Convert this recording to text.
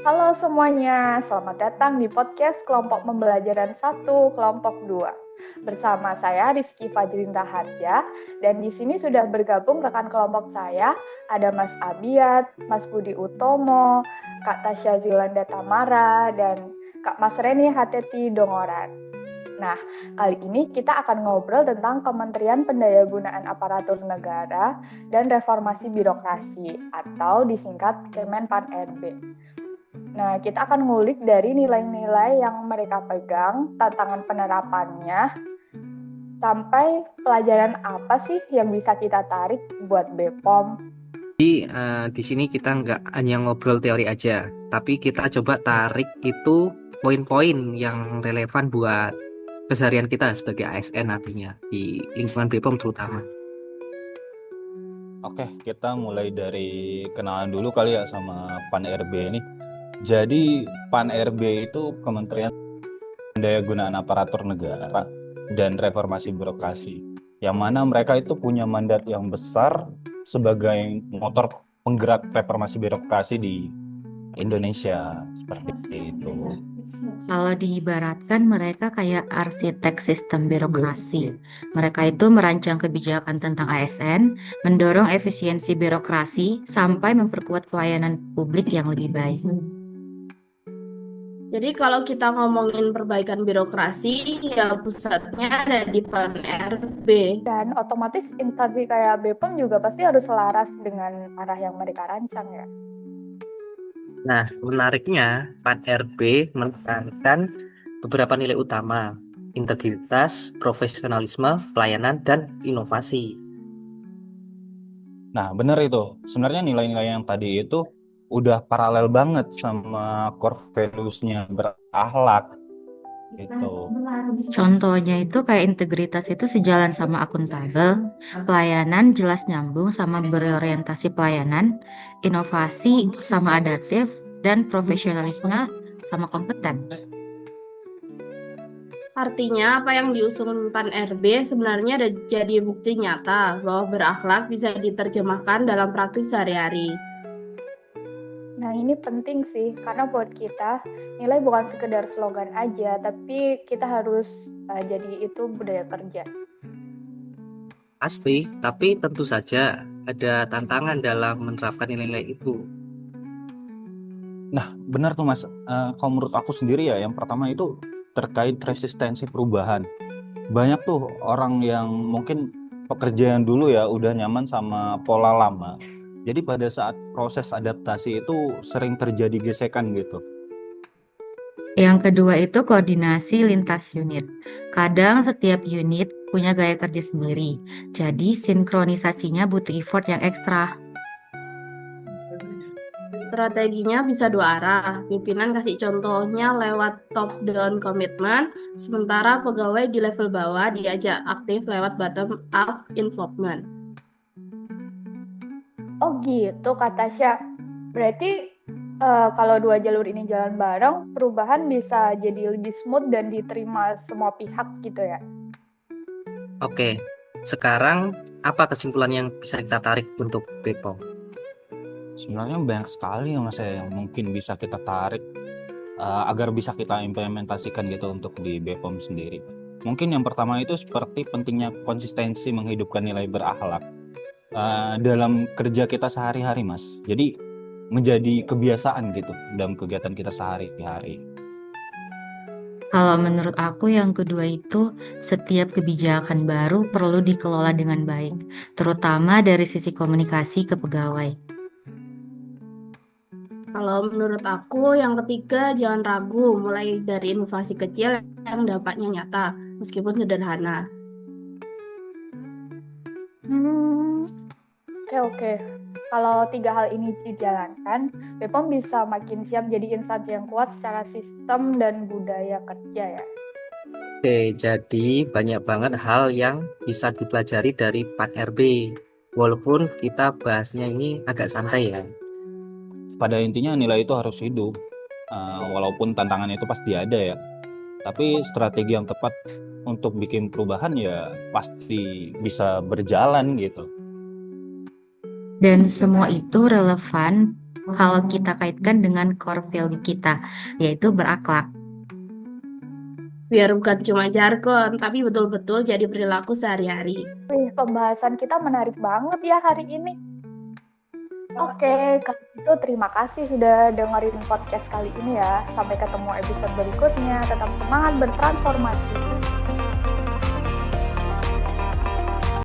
Halo semuanya, selamat datang di podcast Kelompok Pembelajaran 1, Kelompok 2. Bersama saya Rizky Fajrin Raharja, dan di sini sudah bergabung rekan kelompok saya, ada Mas Abiat, Mas Budi Utomo, Kak Tasya Zilanda Tamara, dan Kak Mas Reni Hateti Dongoran. Nah, kali ini kita akan ngobrol tentang Kementerian Pendayagunaan Aparatur Negara dan Reformasi Birokrasi, atau disingkat Kemenpan-RB. Nah, kita akan ngulik dari nilai-nilai yang mereka pegang, tantangan penerapannya, sampai pelajaran apa sih yang bisa kita tarik buat BPOM. Di sini kita nggak hanya ngobrol teori aja, tapi kita coba tarik itu poin-poin yang relevan buat keseharian kita sebagai ASN nantinya di lingkungan BPOM terutama. Oke, kita mulai dari kenalan dulu kali ya sama PAN-RB ini. Jadi PAN-RB itu Kementerian Pendayagunaan Aparatur Negara dan Reformasi Birokrasi. Yang mana mereka itu punya mandat yang besar sebagai motor penggerak reformasi birokrasi di Indonesia. Seperti itu. Kalau diibaratkan mereka kayak arsitek sistem birokrasi. Mereka itu merancang kebijakan tentang ASN, mendorong efisiensi birokrasi, sampai memperkuat pelayanan publik yang lebih baik. Jadi kalau kita ngomongin perbaikan birokrasi, ya pusatnya ada di PAN-RB. Dan otomatis instansi kayak BPOM juga pasti harus selaras dengan arah yang mereka rancang ya. Nah, menariknya PAN-RB menekankan beberapa nilai utama: integritas, profesionalisme, pelayanan, dan inovasi. Nah, benar itu. Sebenarnya nilai-nilai yang tadi itu udah paralel banget sama core values-nya berakhlak gitu. Contohnya itu kayak integritas itu sejalan sama akuntabel, pelayanan jelas nyambung sama berorientasi pelayanan, inovasi sama adaptif, dan profesionalisme sama kompeten. Artinya apa yang diusung PAN-RB sebenarnya ada jadi bukti nyata bahwa berakhlak bisa diterjemahkan dalam praktik sehari-hari. Nah, ini penting sih, karena buat kita, nilai bukan sekedar slogan aja, tapi kita harus jadi itu budaya kerja. Pasti, tapi tentu saja ada tantangan dalam menerapkan nilai-nilai itu. Nah, benar tuh Mas. Kalau menurut aku sendiri ya, yang pertama itu terkait resistensi perubahan. Banyak tuh orang yang mungkin pekerjaan dulu ya udah nyaman sama pola lama. Jadi pada saat proses adaptasi itu sering terjadi gesekan gitu. Yang kedua itu koordinasi lintas unit. Kadang setiap unit punya gaya kerja sendiri, jadi sinkronisasinya butuh effort yang ekstra. Strateginya bisa dua arah. Pimpinan kasih contohnya lewat top-down komitmen, sementara pegawai di level bawah diajak aktif lewat bottom-up involvement. Oh gitu, kata Tasya. Berarti kalau dua jalur ini jalan bareng, perubahan bisa jadi lebih smooth dan diterima semua pihak gitu ya. Oke, sekarang apa kesimpulan yang bisa kita tarik untuk BPOM? Sebenarnya banyak sekali yang yang mungkin bisa kita tarik agar bisa kita implementasikan gitu untuk di BPOM sendiri. Mungkin yang pertama itu seperti pentingnya konsistensi menghidupkan nilai berakhlak dalam kerja kita sehari-hari, Mas. Jadi menjadi kebiasaan gitu dalam kegiatan kita sehari-hari. Kalau menurut aku yang kedua itu setiap kebijakan baru perlu dikelola dengan baik, terutama dari sisi komunikasi ke pegawai. Kalau menurut aku, yang ketiga jangan ragu mulai dari inovasi kecil yang dampaknya nyata, meskipun sederhana. Oke. Kalau tiga hal ini dijalankan, BPOM bisa makin siap jadi instansi yang kuat secara sistem dan budaya kerja ya. Oke, jadi banyak banget hal yang bisa dipelajari dari PAN-RB. Walaupun kita bahasnya ini agak santai ya. Pada intinya nilai itu harus hidup, walaupun tantangan itu pasti ada ya. Tapi strategi yang tepat untuk bikin perubahan ya pasti bisa berjalan gitu. Dan semua itu relevan kalau kita kaitkan dengan core value kita, yaitu berakhlak. Biar bukan cuma jargon, tapi betul-betul jadi perilaku sehari-hari. Wih, pembahasan kita menarik banget ya hari ini. Oke, kalau gitu terima kasih sudah dengerin podcast kali ini ya. Sampai ketemu episode berikutnya. Tetap semangat bertransformasi.